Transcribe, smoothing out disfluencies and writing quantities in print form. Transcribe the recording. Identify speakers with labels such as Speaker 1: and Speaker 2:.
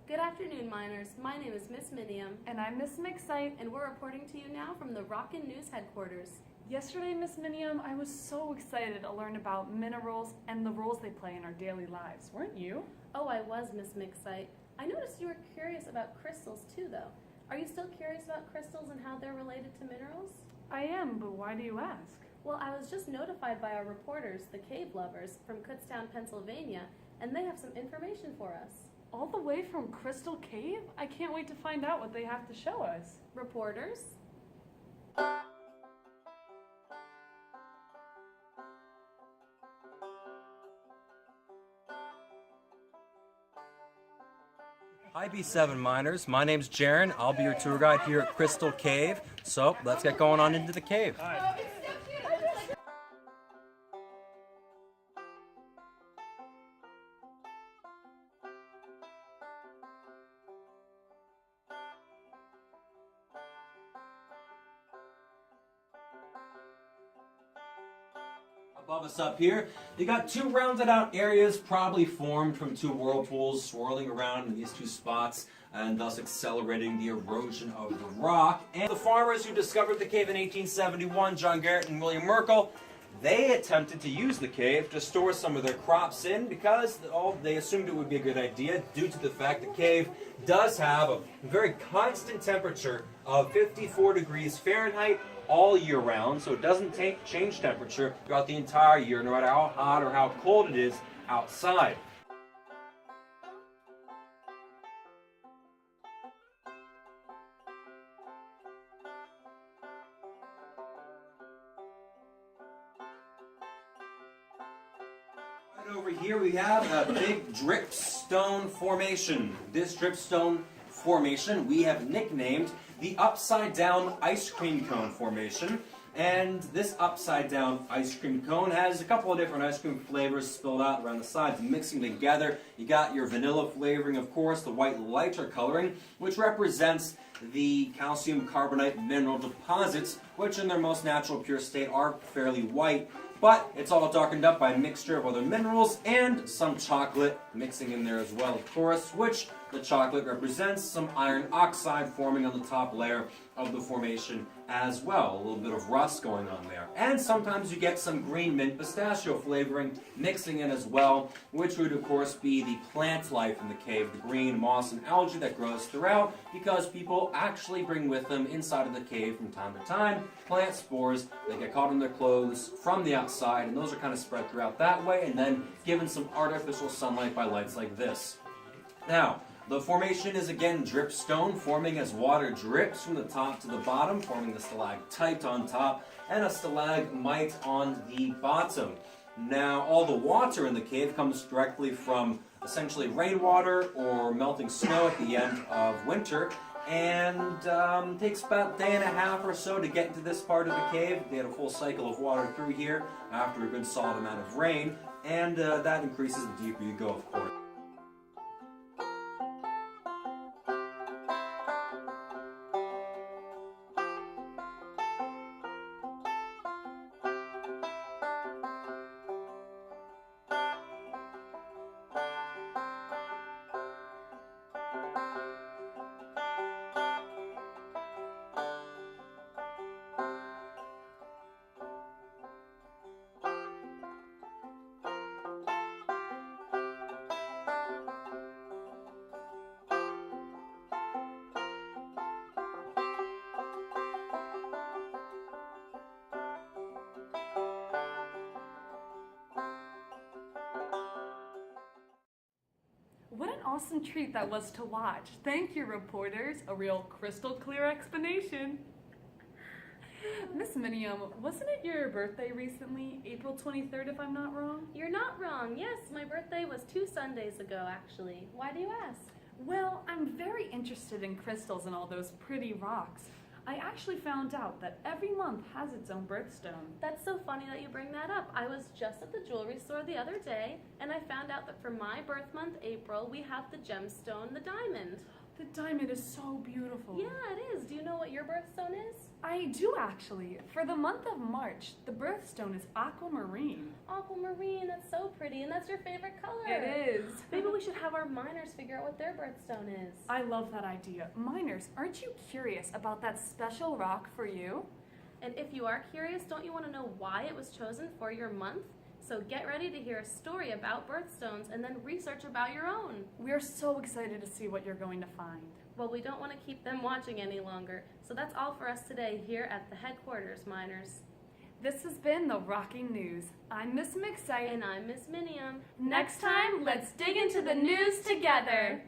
Speaker 1: Good afternoon, miners. My name is Miss Minium.
Speaker 2: And I'm Miss Mixite.
Speaker 1: And we're reporting to you now from the Rockin' News headquarters.
Speaker 2: Yesterday, Miss Minium, I was so excited to learn about minerals and the roles they play in our daily lives, weren't you?
Speaker 1: Oh, I was, Miss Mixite. I noticed you were curious about crystals too, though. Are you still curious about crystals and how they're related to minerals?
Speaker 2: I am, but why do you ask?
Speaker 1: Well, I was just notified by our reporters, the Cave Lovers, from Kutztown, Pennsylvania, and they have some information for us.
Speaker 2: All the way from Crystal Cave? I can't wait to find out what they have to show us.
Speaker 1: Reporters?
Speaker 3: Hi B7 miners, my name's Jaren. I'll be your tour guide here at Crystal Cave. So let's get going on into the cave. Above us up here, you got two rounded out areas probably formed from two whirlpools swirling around in these two spots and thus accelerating the erosion of the rock. And the farmers who discovered the cave in 1871, John Garrett and William Merkel, they attempted to use the cave to store some of their crops in because they assumed it would be a good idea due to the fact the cave does have a very constant temperature of 54 degrees Fahrenheit all year round, so it doesn't change temperature throughout the entire year, no matter how hot or how cold it is outside. Right over here we have a big dripstone formation. This dripstone formation we have nicknamed the upside down ice cream cone formation. And this upside down ice cream cone has a couple of different ice cream flavors spilled out around the sides, mixing together. You got your vanilla flavoring, of course, the white lighter coloring, which represents the calcium carbonate mineral deposits, which in their most natural pure state are fairly white. But it's all darkened up by a mixture of other minerals and some chocolate mixing in there as well, of course, which the chocolate represents some iron oxide forming on the top layer of the formation as well. A little bit of rust going on there. And sometimes you get some green mint pistachio flavoring mixing in as well, which would of course be the plant life in the cave, the green moss and algae that grows throughout, because people actually bring with them inside of the cave from time to time plant spores that get caught in their clothes from the outside, and those are kind of spread throughout that way and then given some artificial sunlight by lights like this. Now, the formation is again dripstone, forming as water drips from the top to the bottom, forming the stalactite on top and a stalagmite on the bottom. Now, all the water in the cave comes directly from essentially rainwater or melting snow at the end of winter, and takes about a day and a half or so to get into this part of the cave. They had a full cycle of water through here after a good solid amount of rain, and that increases the deeper you go, of course.
Speaker 2: What an awesome treat that was to watch. Thank you, reporters. A real crystal clear explanation. Miss Minium, wasn't it your birthday recently? April 23rd, if I'm not wrong?
Speaker 1: You're not wrong. Yes, my birthday was 2 Sundays ago, actually. Why do you ask?
Speaker 2: Well, I'm very interested in crystals and all those pretty rocks. I actually found out that every month has its own birthstone.
Speaker 1: That's so funny that you bring that up. I was just at the jewelry store the other day, and I found out that for my birth month, April, we have the gemstone, the diamond.
Speaker 2: The diamond is so beautiful.
Speaker 1: Yeah, it is. Do you know what your birthstone is?
Speaker 2: I do actually. For the month of March, the birthstone is aquamarine.
Speaker 1: Aquamarine, that's so pretty, and that's your favorite color.
Speaker 2: It is.
Speaker 1: Maybe we should have our miners figure out what their birthstone is.
Speaker 2: I love that idea. Miners, aren't you curious about that special rock for you?
Speaker 1: And if you are curious, don't you want to know why it was chosen for your month? So get ready to hear a story about birthstones and then research about your own.
Speaker 2: We're so excited to see what you're going to find.
Speaker 1: Well, we don't want to keep them watching any longer. So that's all for us today here at the headquarters, miners.
Speaker 2: This has been the Rocking News. I'm Miss McSight.
Speaker 1: And I'm Miss Minium.
Speaker 2: Next time, let's dig into the news together.